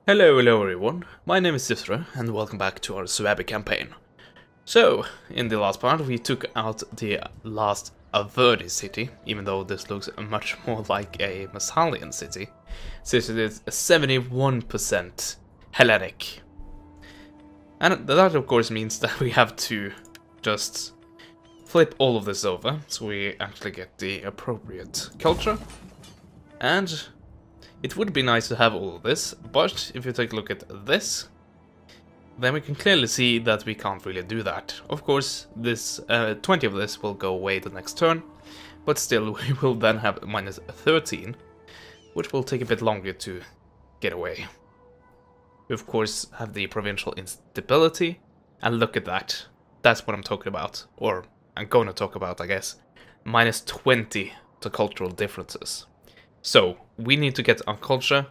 Hello everyone, my name is Sifra and welcome back to our Suebi campaign. So, in the last part we took out the last Averdi city, even though this looks much more like a Massalian city, since it is 71% Hellenic. And that of course means that we have to just flip all of this over, so we actually get the appropriate culture. And it would be nice to have all of this, but if you take a look at this, then we can clearly see that we can't really do that. Of course, this 20 of this will go away the next turn, but still we will then have minus 13, which will take a bit longer to get away. We of course have the provincial instability, and look at that. That's what I'm talking about, or I'm going to talk about, I guess. Minus 20 to cultural differences. So, we need to get our culture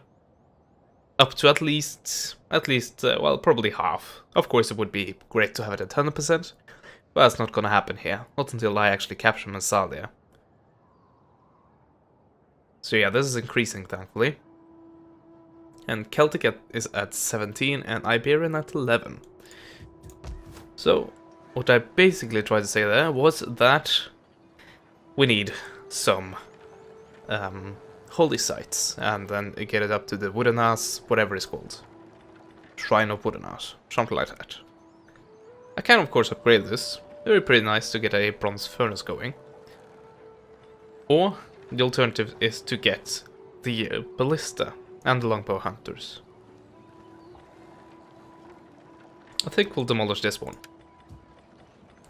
up to at least, well, probably half. Of course, it would be great to have it at 100%, but that's not gonna happen here. Not until I actually capture Massalia. So yeah, this is increasing, thankfully. And Celtic is at 17, and Iberian at 11. So, what I basically tried to say there was that we need some holy sites, and then get it up to the wooden ass, whatever it's called. Shrine of wooden ass, something like that. I can of course upgrade this. It would be pretty nice to get a bronze furnace going. Or the alternative is to get the ballista and the longbow hunters. I think we'll demolish this one.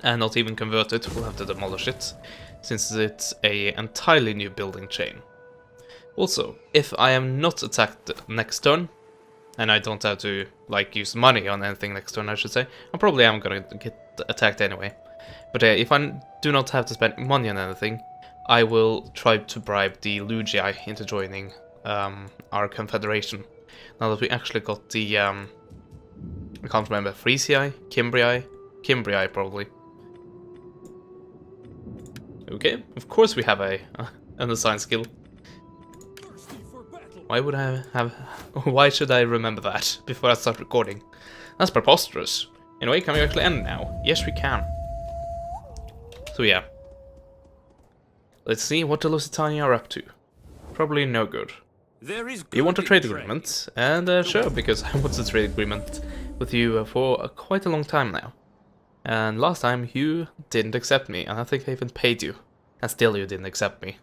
And not even convert it, we'll have to demolish it, since it's a entirely new building chain. Also, if I am not attacked next turn, and I don't have to, like, use money on anything next turn, I should say, I probably am gonna get attacked anyway. But if I do not have to spend money on anything, I will try to bribe the Lugii into joining our confederation. Now that we actually got the, I can't remember, Frisia? Cimbrii probably. Okay, of course we have an assigned skill. Why would I have... Why should I remember that before I start recording? That's preposterous. Anyway, can we actually end now? Yes, we can. So yeah. Let's see what the Lusitania are up to. Probably no good. You want a trade agreement? And sure, because I want a trade agreement with you for quite a long time now. And last time you didn't accept me, and I think I even paid you. And still you didn't accept me.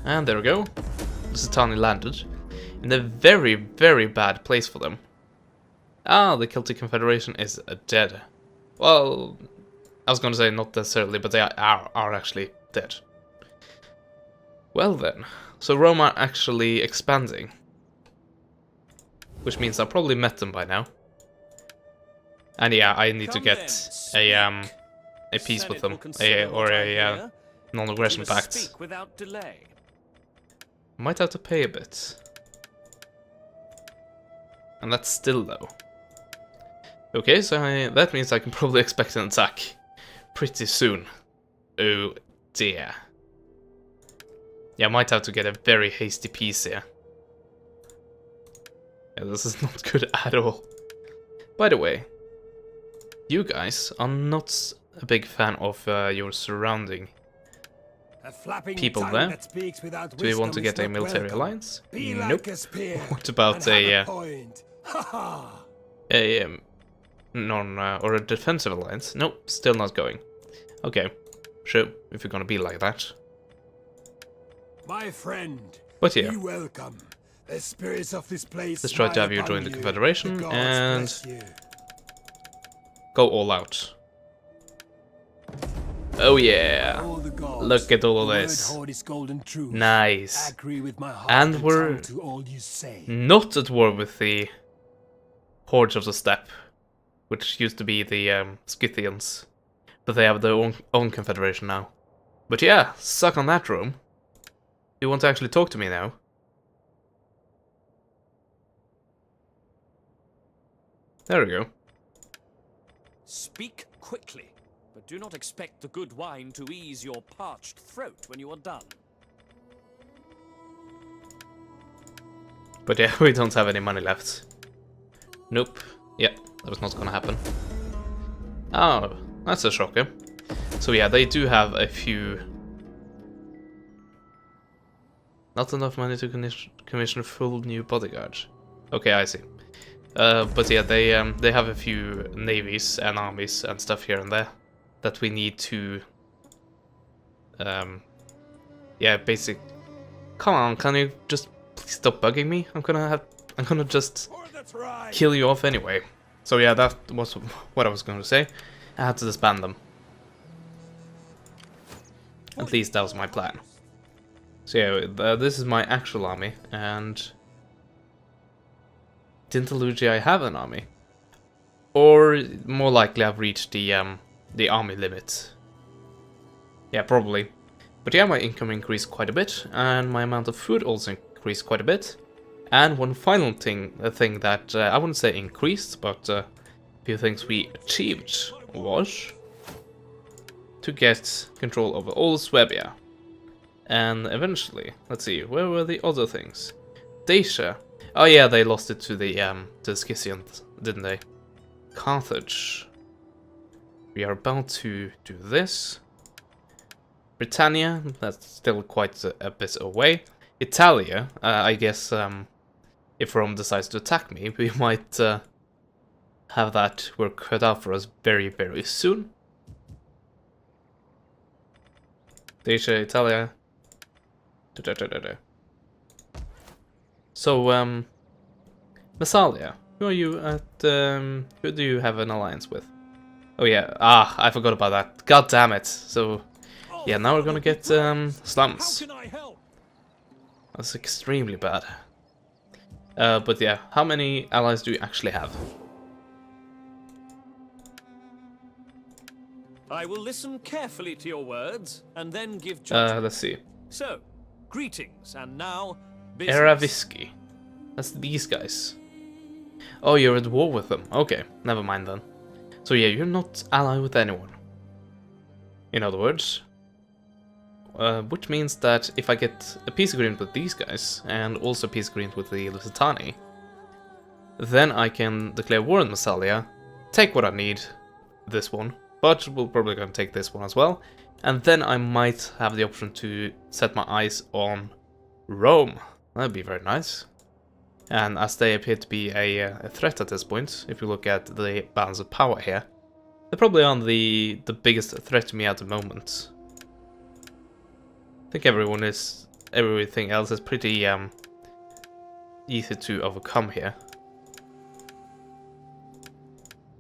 And there we go. Lusitania landed in a very, very bad place for them. Ah, the Celtic Confederation is dead. Well, I was going to say not necessarily, but they are actually dead. Well then, so Rome are actually expanding. Which means I probably met them by now. And yeah, I need to get a peace with them, or a non-aggression pact. Might have to pay a bit. And that's still low. Okay, so that means I can probably expect an attack pretty soon. Oh dear. Yeah, I might have to get a very hasty peace here. Yeah, this is not good at all. By the way, you guys are not a big fan of your surrounding people there. Do we want to get a military alliance? Nope. What about a non or a defensive alliance? Nope, still not going. Okay, sure, if you're gonna be like that. My friend, but yeah, welcome. The spirits of this place let's try to have you join the Confederation and go all out. Oh yeah, look at all of this. Nice. And we're not at war with the Hordes of the Steppe, which used to be the Scythians, but they have their own confederation now. But yeah, suck on that, Rome. You want to actually talk to me now? There we go. Speak quickly, but do not expect the good wine to ease your parched throat when you are done. But yeah, we don't have any money left. Nope. Yeah, that was not gonna happen. Oh, that's a shocker. So yeah, they do have a few... Not enough money to commission full new bodyguards. Okay, I see. But yeah, they have a few navies and armies and stuff here and there that we need to... yeah, basic... Come on, can you just please stop bugging me? I'm gonna just kill you off anyway. So yeah, that was what I was going to say. I had to disband them. At least that was my plan. So yeah, this is my actual army, and didn't Luigi I have an army? Or more likely I've reached the army limit. Yeah, probably. But yeah, my income increased quite a bit, and my amount of food also increased quite a bit. And one final thing, a thing that I wouldn't say increased, but a few things we achieved was to get control over all Suebi. And eventually, let's see, where were the other things? Dacia. Oh yeah, they lost it to the Scythians, didn't they? Carthage. We are about to do this. Britannia, that's still quite a bit away. Italia, I guess if Rome decides to attack me, we might have that work cut out for us very, very soon. Dacia, Italia. So, Massalia, who are you at, who do you have an alliance with? Oh yeah, I forgot about that. God damn it. So, yeah, now we're gonna get, slums. That's extremely bad. But yeah, how many allies do you actually have? I will listen carefully to your words, and then give judgment. Let's see. So, greetings, and now, business. Eravisky. That's these guys. Oh, you're at war with them. Okay, never mind then. So yeah, you're not allied with anyone. In other words. Which means that if I get a peace agreement with these guys, and also a peace agreement with the Lusitani, then I can declare war on Massalia, take what I need, this one, but we're probably going to take this one as well, and then I might have the option to set my eyes on Rome. That'd be very nice. And as they appear to be a threat at this point, if you look at the balance of power here, they're probably on the biggest threat to me at the moment. I think everything else is pretty easy to overcome here.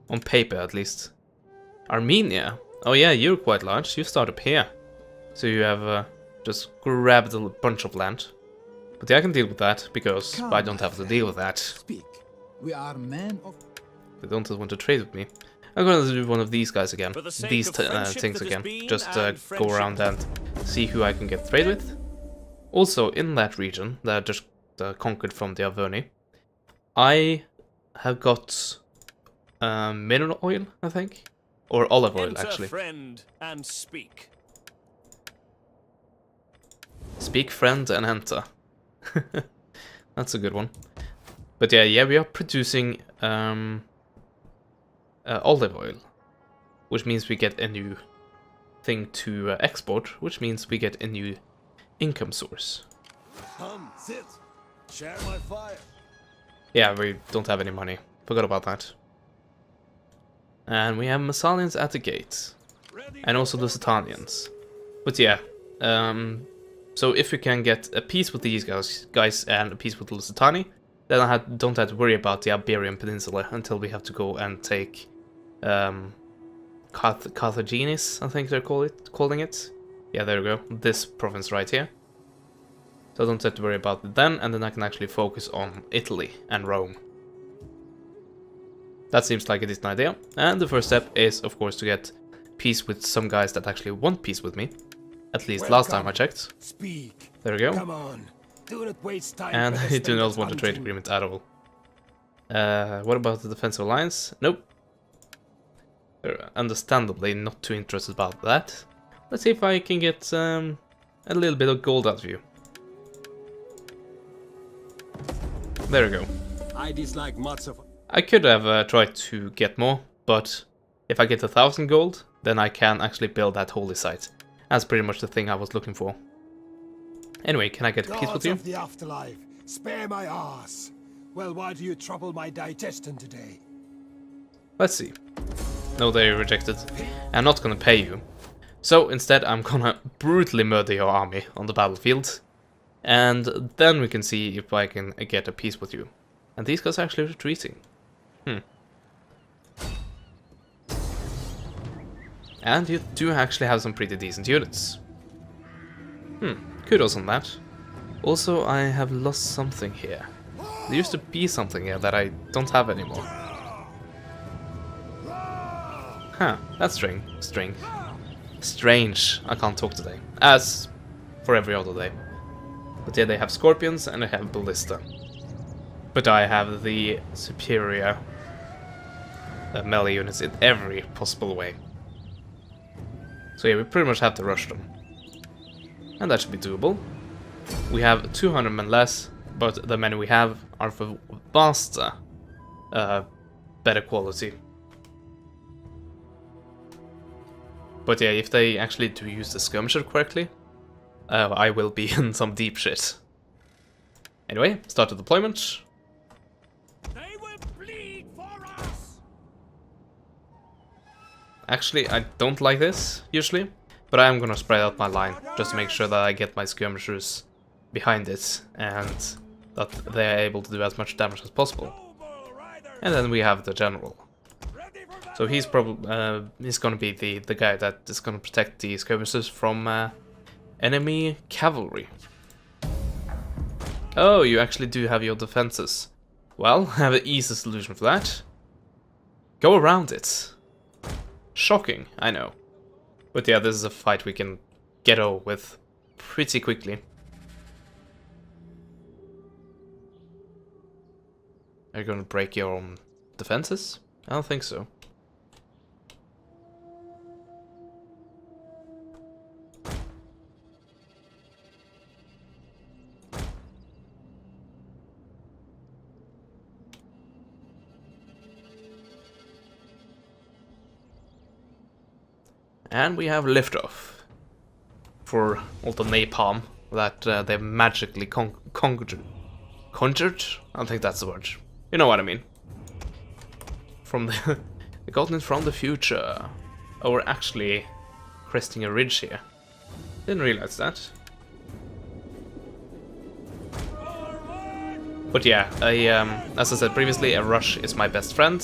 On paper, at least. Armenia? Oh yeah, you're quite large. You start up here. So you have just grabbed a bunch of land. But yeah, I can deal with that, because I don't have to deal with that. Speak. We are men of... They don't want to trade with me. I'm gonna do one of these guys again. These things again. Just go around and see who I can get trade with. Also, in that region that I just conquered from the Averni, I have got mineral oil, I think, or olive oil, actually. Friend, and speak. Speak, friend, and enter. That's a good one. But yeah, we are producing olive oil, which means we get a new thing to export, which means we get a new income source. Come, sit. Share my fire. Yeah, we don't have any money. Forgot about that. And we have Massalians at the gate. And also the Lusitanians. But yeah, so if we can get a peace with these guys and a peace with the Lusitani, then I don't have to worry about the Iberian Peninsula until we have to go and take Carthagenis, I think they're calling it. Yeah, there we go. This province right here. So I don't have to worry about it then, and then I can actually focus on Italy and Rome. That seems like a decent idea. And the first step is, of course, to get peace with some guys that actually want peace with me. At least last time I checked. Speak. There we go. Come on. Do not waste time. And I do not want a trade agreement at all. What about the defensive alliance? Nope. They're understandably not too interested about that. Let's see if I can get a little bit of gold out of you. there we go. I dislike much of. I could have tried to get more, but if I get 1,000 gold, then I can actually build that holy site. That's pretty much the thing I was looking for. Anyway, can I get a piece with Gods you? of the afterlife, spare my ass. Well, why do you trouble my digestion today? Let's see. No, they rejected. I'm not gonna pay you. So instead, I'm gonna brutally murder your army on the battlefield. And then we can see if I can get a peace with you. And these guys are actually retreating. And you do actually have some pretty decent units. Kudos on that. Also, I have lost something here. There used to be something here that I don't have anymore. Huh, that's strange. I can't talk today. As for every other day. But yeah, they have scorpions and they have ballista. But I have the superior melee units in every possible way. So yeah, we pretty much have to rush them. And that should be doable. We have 200 men less, but the men we have are for vaster better quality. But yeah, if they actually do use the skirmisher correctly, I will be in some deep shit. Anyway, start the deployment. They will bleed for us. Actually, I don't like this, usually, but I am gonna spread out my line, just to make sure that I get my skirmishers behind it, and that they are able to do as much damage as possible. And then we have the general. So he's probably he's gonna be the guy that is gonna protect the skirmishers from enemy cavalry. Oh, you actually do have your defenses. Well, I have an easy solution for that. Go around it. Shocking, I know. But yeah, this is a fight we can get over with pretty quickly. Are you gonna break your own defenses? I don't think so. And we have liftoff for all the napalm that they've magically conjured. Conjured? I don't think that's the word. You know what I mean. From the they gotten it from the future. Oh, we're actually cresting a ridge here. Didn't realize that. But yeah, as I said previously, a rush is my best friend.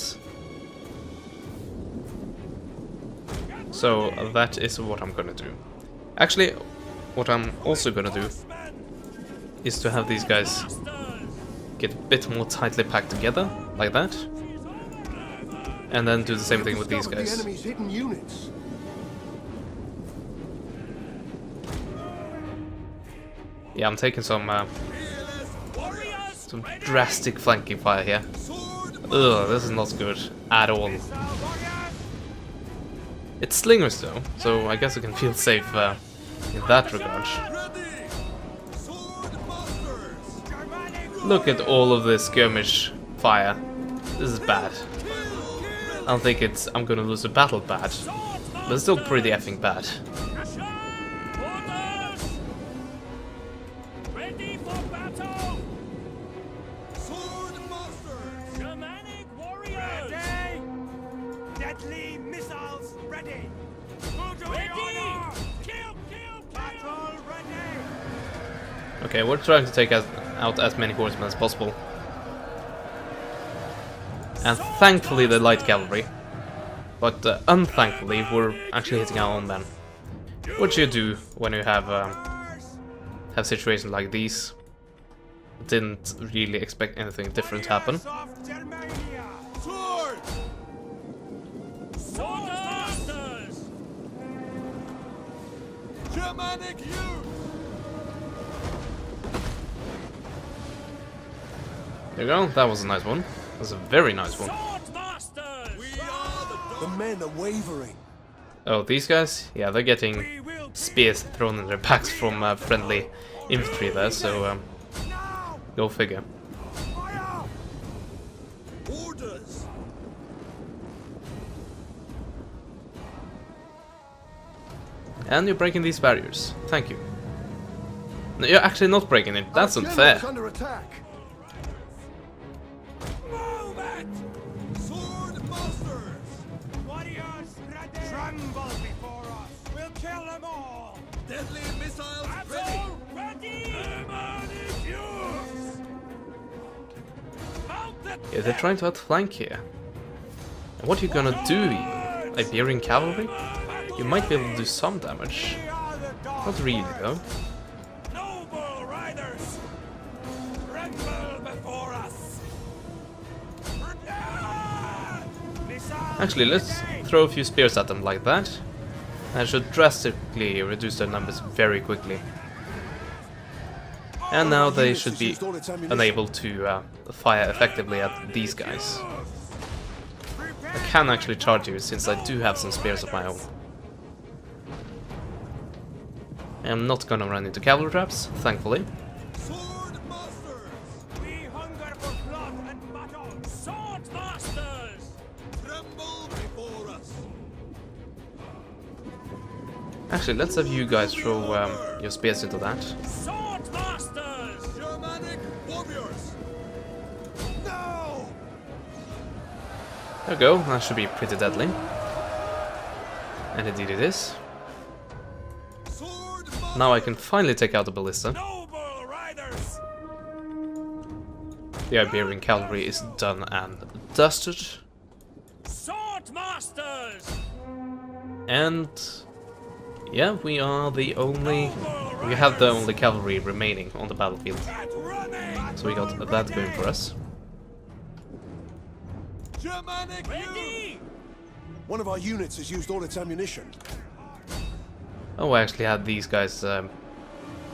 So that is what I'm gonna do. Actually, what I'm also gonna do is to have these guys get a bit more tightly packed together, like that. And then do the same thing with these guys. Yeah, I'm taking some drastic flanking fire here. Ugh, this is not good at all. It's slingers though, so I guess I can feel safe in that regard. Look at all of this skirmish fire. This is bad. I don't think I'm gonna lose a battle bad, but it's still pretty effing bad. Ready for battle. Germanic warriors. Ready. Deadly missiles ready. Ready. Kill. Battle ready. Okay, we're trying to take out as many horsemen as possible. And thankfully the light cavalry. But unthankfully we're actually hitting our own men. What you do when you have situations like these. Didn't really expect anything different to happen. Germanic youth! There you go, that was a nice one. That was a very nice one. The men are wavering. Oh, these guys? Yeah, they're getting spears thrown in their backs from friendly infantry there, so go figure. Orders. And you're breaking these barriers. Thank you. No, you're actually not breaking it. That's unfair. Under attack. Move it! Sword masters. Warriors, ready! Tremble before us! We'll kill them all! Deadly missiles ready. Absol, ready! Yeah, they're trying to outflank here. And what are you gonna do? Iberian cavalry? You might be able to do some damage. Not really, though. Noble riders! Tremble before us! Actually, let's throw a few spears at them like that. That should drastically reduce their numbers very quickly. And now they should be unable to fire effectively at these guys. I can actually charge you since I do have some spears of my own. I'm not gonna run into cavalry traps, thankfully. Sword masters. We hunger for blood and battle! Sword masters! Tremble before us. Actually, let's have you guys throw your spears into that. Sword masters! Germanic warriors. No! There we go, that should be pretty deadly. And indeed it is. Sword Now I can finally take out the ballista. Noble riders! The Iberian cavalry is done and dusted. Sword masters! And yeah, we have the only cavalry remaining on the battlefield. Get running! So we got that going for us. Germanic Ready! One of our units has used all its ammunition. Oh, I actually had these guys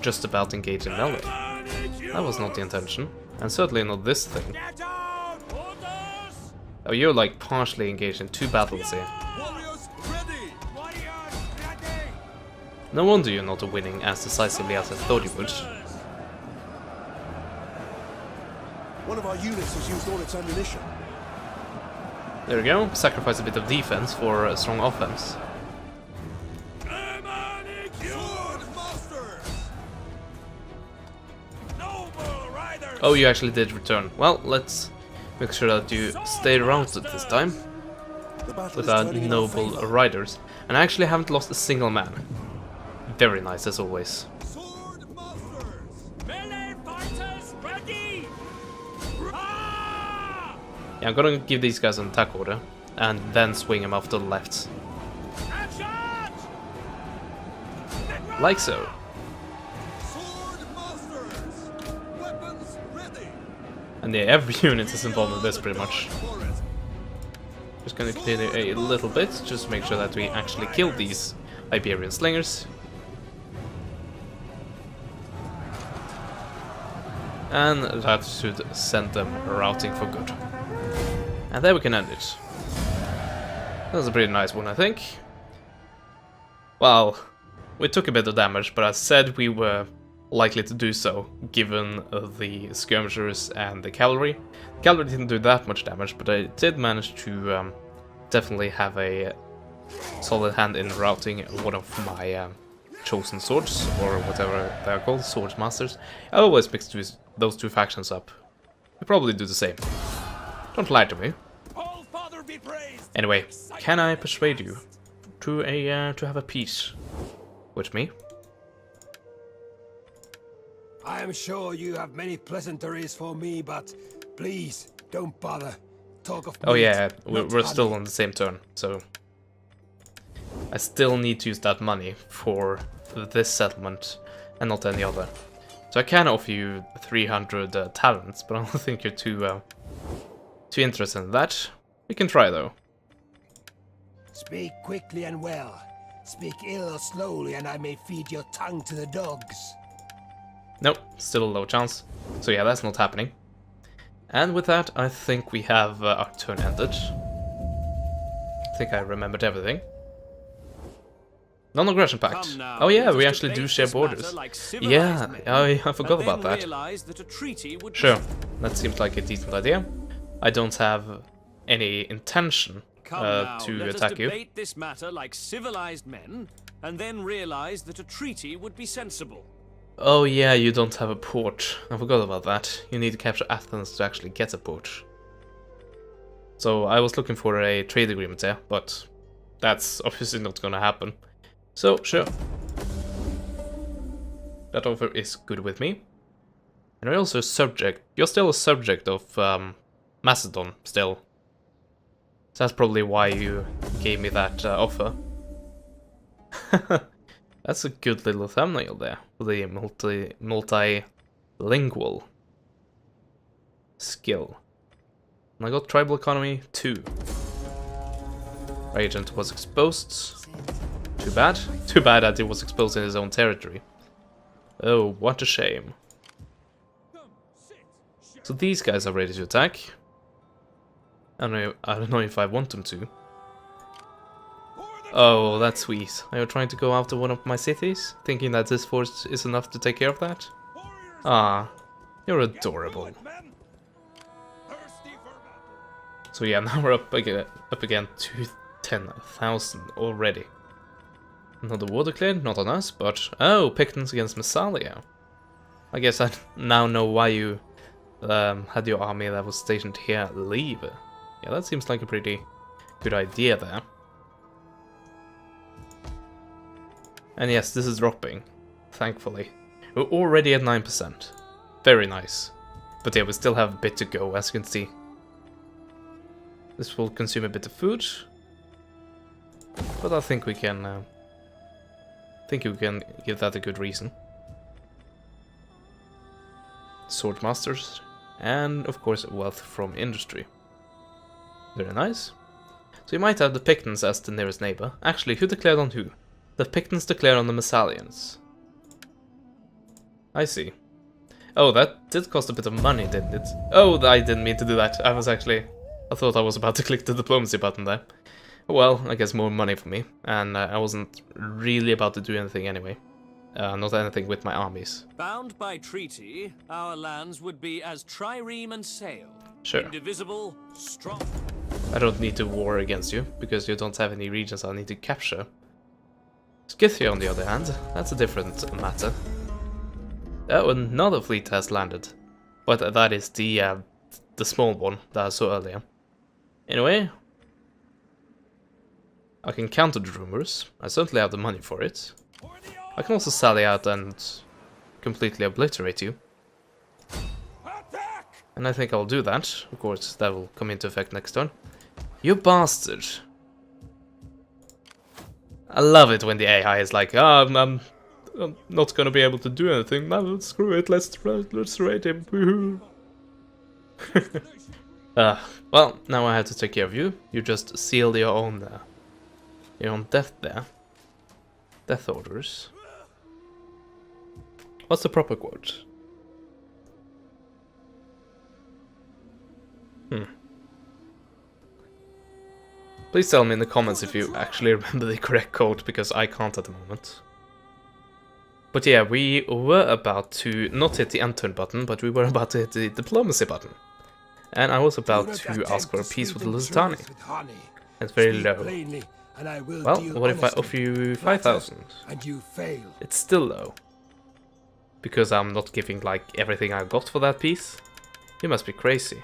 just about engaged in melee. That was not the intention. And certainly not this thing. Get down! Orders! Oh, you're like partially engaged in two battles here. Warriors ready. Warriors, ready! No wonder you're not winning as decisively as I thought you would. One of our units has used all its ammunition. There we go, sacrifice a bit of defense for a strong offense. Sword masters. Noble riders! Oh, you actually did return. Well, let's make sure that you stay around this time The battle with is our turning in our noble favor. riders. And I actually haven't lost a single man. Very nice, as always. Sword masters. Melee fighters, ready! Ah! Yeah, I'm gonna give these guys an attack order and then swing them off to the left. Action! Like so. Sword masters. Weapons ready. And yeah, every unit is involved in this pretty much. For it. Just gonna clear a little bit, just to make sure that we actually kill these Iberian slingers. And that should send them routing for good. And there we can end it. That was a pretty nice one, I think. Well, we took a bit of damage, but I said we were likely to do so, given the skirmishers and the cavalry. Cavalry didn't do that much damage, but I did manage to definitely have a solid hand in routing one of my chosen swords, or whatever they're called, swords masters. I always mix those two factions up. You probably do the same. Don't lie to me. All Father be praised! Anyway, can I persuade you to have a peace with me? I am sure you have many pleasantries for me, but please don't bother. Talk of Oh meat, yeah, not we're still honey. on the same turn, so I still need to use that money for this settlement and not any other. So I can offer you 300 talents, but I don't think you're too interested in that. We can try though. Speak quickly and well. Speak ill or slowly, and I may feed your tongue to the dogs. Nope, still a low chance. So yeah, that's not happening. And with that, I think we have our turn ended. I think I remembered everything. Non-aggression pact. Come now, Oh yeah, let we us actually do debate share this matter borders. like civilized Yeah, men, I forgot and about then that. realize that a treaty would Sure, that seems like a decent idea. I don't have any intention Come now, to let us attack you. debate this matter like civilized men, and then realize that a treaty would be sensible. Oh yeah, you don't have a port. I forgot about that. You need to capture Athens to actually get a port. So I was looking for a trade agreement there, but that's obviously not gonna happen. So, sure. That offer is good with me. And you're also a subject. You're still a subject of Macedon, still. So that's probably why you gave me that offer. That's a good little thumbnail there for the multilingual skill. And I got tribal economy 2. Regent was exposed. Too bad. Too bad that it was exposed in his own territory. Oh, what a shame. So these guys are ready to attack. I don't know if I want them to. Oh, that's sweet. Are you trying to go after one of my cities? Thinking that this force is enough to take care of that? Ah, you're adorable. So yeah, now we're up again to 10,000 already. Another war declared, not on us, but... Oh, Pictons against Massalia. I guess I now know why you had your army that was stationed here leave. Yeah, that seems like a pretty good idea there. And yes, this is dropping, thankfully. We're already at 9%. Very nice. But yeah, we still have a bit to go, as you can see. This will consume a bit of food. But I think we can... give that a good reason. Sword masters. And, of course, wealth from industry. Very nice. So you might have the Pictons as the nearest neighbor. Actually, who declared on who? The Pictons declared on the Massalians. I see. Oh, that did cost a bit of money, didn't it? Oh, I didn't mean to do that. I thought I was about to click the diplomacy button there. Well, I guess more money for me. And I wasn't really about to do anything anyway. Not anything with my armies. Bound by treaty, our lands would be as trireme and sail. Sure. Indivisible, strong. I don't need to war against you, because you don't have any regions I need to capture. Scythia, on the other hand, that's a different matter. Oh, another fleet has landed. But that is the small one that I saw earlier. Anyway, I can counter the rumors. I certainly have the money for it. I can also sally out and completely obliterate you. And I think I'll do that. Of course, that will come into effect next turn. You bastard! I love it when the AI is like, I'm not gonna be able to do anything. No, screw it. Let's rate him. Woohoo! Well, now I have to take care of you. You just sealed your own death there. Death orders. What's the proper quote? Please tell me in the comments if you actually remember the correct quote, because I can't at the moment. But yeah, we were about to not hit the end turn button, but we were about to hit the diplomacy button. And I was about to ask for a peace with Lusitania. It's very low. Well, what if I offer you 5,000? It's still low. Because I'm not giving like everything I got for that piece? You must be crazy.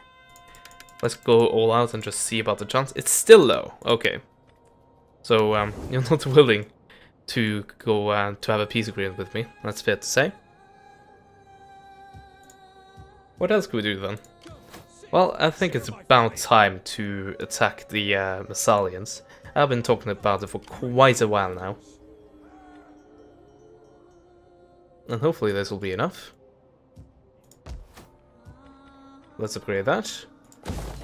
Let's go all out and just see about the chance. It's still low. Okay. So, you're not willing to go to have a peace agreement with me. That's fair to say. What else could we do then? Well, I think it's about time to attack the Massalians. I've been talking about it for quite a while now. And hopefully this will be enough. Let's upgrade that.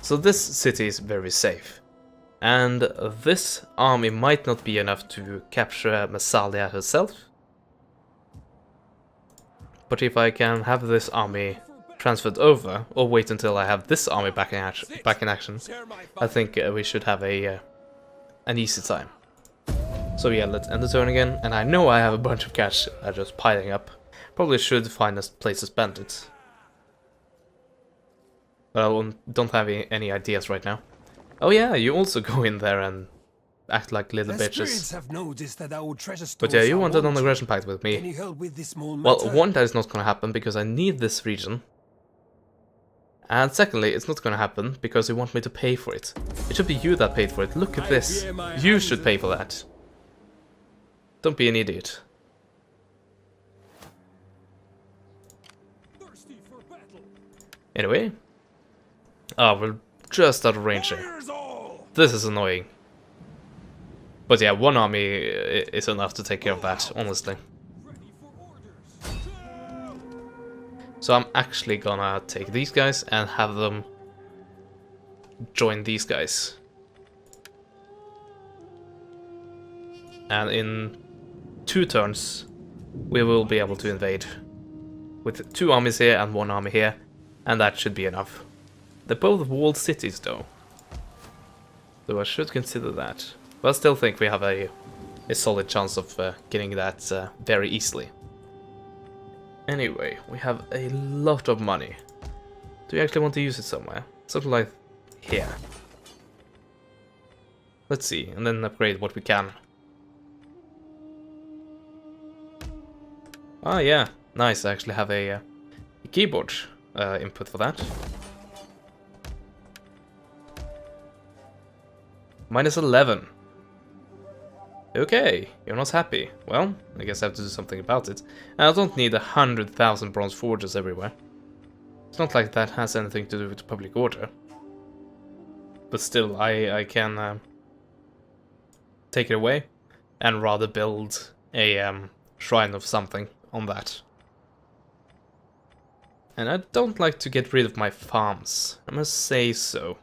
So this city is very safe. And this army might not be enough to capture Massalia herself. But if I can have this army transferred over, or wait until I have this army back in action, I think we should have an easy time. So yeah, let's end the turn again, and I know I have a bunch of cash just piling up. Probably should find a place to spend it. But I don't have any ideas right now. Oh yeah, you also go in there and act like little The bitches. spirits have noticed that our treasure But stores yeah, you are wanted an wanted. aggression pact with Can me. you help with this small Well, matter? one, that is not gonna happen because I need this region. And secondly, it's not gonna happen because you want me to pay for it. It should be you that paid for it. Look at this. You should pay for that. Don't be an idiot. Anyway. Oh, we're just out of range here. This is annoying. But yeah, one army is enough to take care of that, honestly. So I'm actually gonna take these guys and have them join these guys. And in 2 turns, we will be able to invade. With 2 armies here and 1 army here, and that should be enough. They're both walled cities though, so I should consider that. But I still think we have a solid chance of getting that very easily. Anyway, we have a lot of money. Do we actually want to use it somewhere? Something like here. Let's see, and then upgrade what we can. Ah yeah, nice, I actually have a keyboard input for that. -11. Okay, you're not happy. Well, I guess I have to do something about it. And I don't need 100,000 bronze forges everywhere. It's not like that has anything to do with public order. But still, I can take it away and rather build a shrine of something on that. And I don't like to get rid of my farms, I must say so.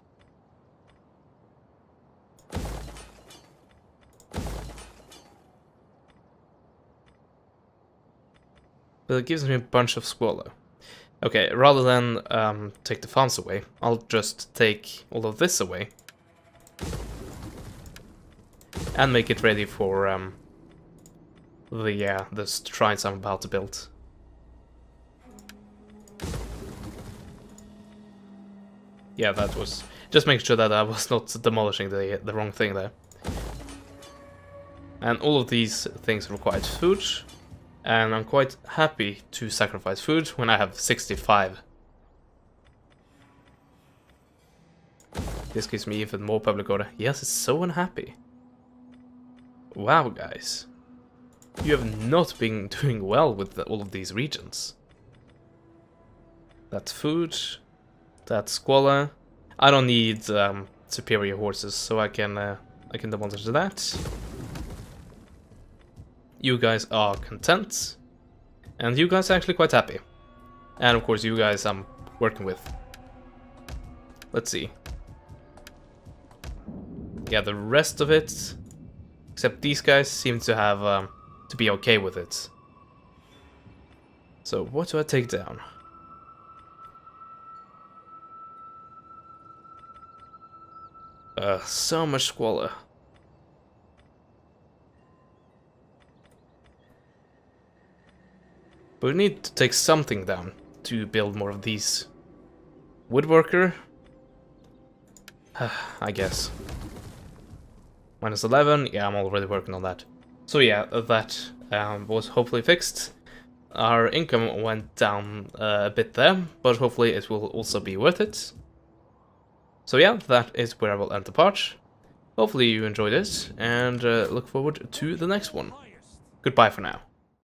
But it gives me a bunch of squalor. Okay, rather than take the farms away, I'll just take all of this away. And make it ready for the shrines I'm about to build. Yeah, that was... Just make sure that I was not demolishing the wrong thing there. And all of these things require food. And I'm quite happy to sacrifice food when I have 65. This gives me even more public order. Yes, it's so unhappy. Wow, guys. You have not been doing well with all of these regions. That's food. That's squalor. I don't need superior horses, so I can demolish that. You guys are content, and you guys are actually quite happy. And of course, you guys I'm working with. Let's see. Yeah, the rest of it, except these guys, seem to have to be okay with it. So what do I take down? So much squalor. But we need to take something down to build more of these. Woodworker? I guess. -11, yeah, I'm already working on that. So yeah, that was hopefully fixed. Our income went down a bit there, but hopefully it will also be worth it. So yeah, that is where I will end the part. Hopefully you enjoyed it, and look forward to the next one. Goodbye for now.